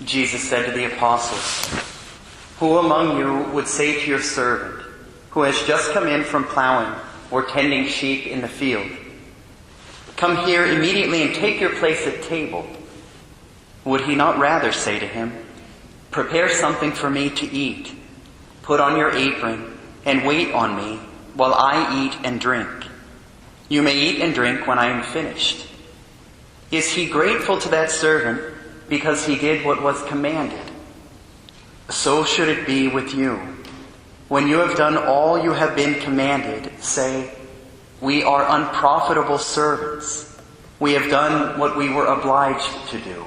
Jesus said to the apostles, "Who among you would say to your servant, who has just come in from plowing or tending sheep in the field, 'Come here immediately and take your place at table'? Would he not rather say to him, 'Prepare something for me to eat, put on your apron, and wait on me while I eat and drink? You may eat and drink when I am finished'? Is he grateful to that servant because he did what was commanded? So should it be with you. When you have done all you have been commanded, say, 'We are unprofitable servants. We have done what we were obliged to do.'"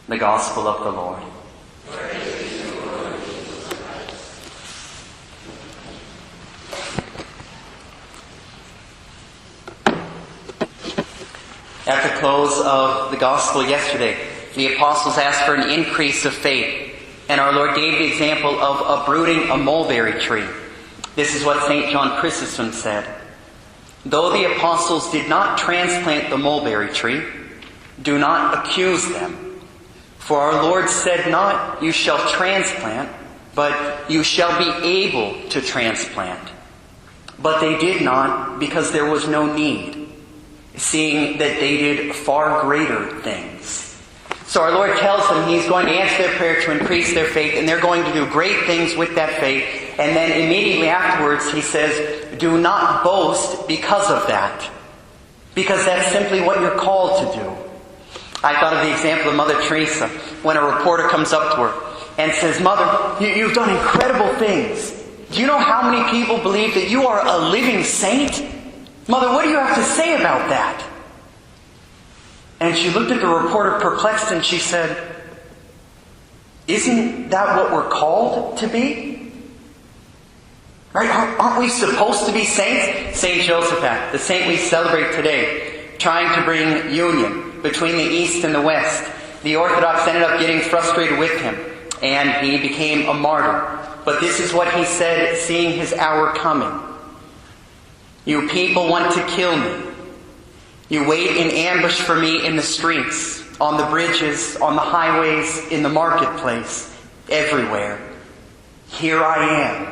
The Gospel of the Lord. At the close of the Gospel yesterday, the apostles asked for an increase of faith, and our Lord gave the example of uprooting a mulberry tree. This is what St. John Chrysostom said: "Though the apostles did not transplant the mulberry tree, do not accuse them. For our Lord said not, 'You shall transplant,' but 'You shall be able to transplant.' But they did not, because there was no need, seeing that they did far greater things." So our Lord tells them He's going to answer their prayer to increase their faith, and they're going to do great things with that faith. And then immediately afterwards He says, "Do not boast because of that." Because that's simply what you're called to do. I thought of the example of Mother Teresa when a reporter comes up to her and says, "Mother, you've done incredible things. Do you know how many people believe that you are a living saint? Mother, what do you have to say about that?" And she looked at the reporter perplexed and she said, "Isn't that what we're called to be? Right? Aren't we supposed to be saints?" St. Josaphat, the saint we celebrate today, trying to bring union between the East and the West. The Orthodox ended up getting frustrated with him, and he became a martyr. But this is what he said, seeing his hour coming: "You people want to kill me. You wait in ambush for me in the streets, on the bridges, on the highways, in the marketplace, everywhere. Here I am.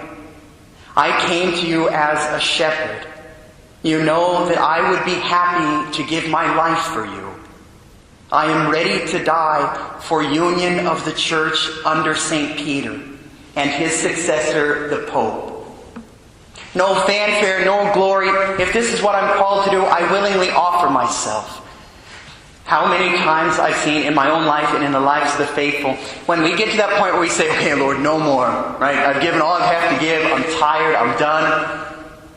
I came to you as a shepherd. You know that I would be happy to give my life for you. I am ready to die for union of the Church under St. Peter and his successor, the Pope. No fanfare, no glory. If this is what I'm called to do, I willingly offer myself." How many times I've seen in my own life and in the lives of the faithful, when we get to that point where we say, "Okay, Lord, no more. Right? I've given all I have to give. I'm tired. I'm done."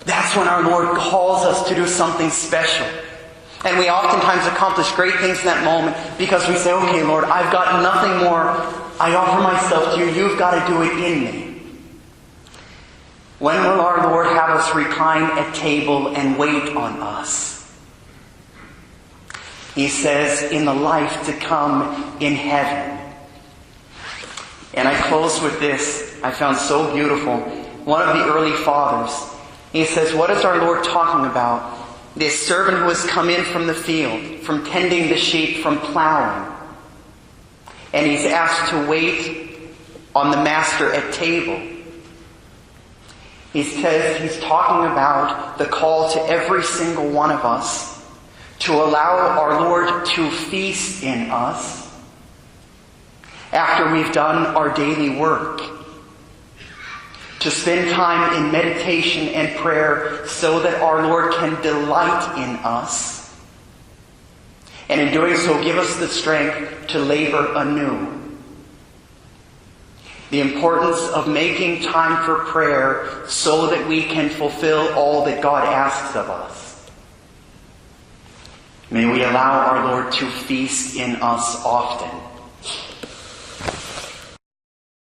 That's when our Lord calls us to do something special. And we oftentimes accomplish great things in that moment because we say, "Okay, Lord, I've got nothing more. I offer myself to you. You've got to do it in me." When will our Lord have us recline at table and wait on us? He says, "In the life to come in heaven." And I close with this. I found so beautiful. One of the early fathers, he says, what is our Lord talking about? This servant who has come in from the field, from tending the sheep, from plowing. And he's asked to wait on the master at table. He says he's talking about the call to every single one of us to allow our Lord to feast in us after we've done our daily work. To spend time in meditation and prayer so that our Lord can delight in us. And in doing so, give us the strength to labor anew. The importance of making time for prayer so that we can fulfill all that God asks of us. May we allow our Lord to feast in us often.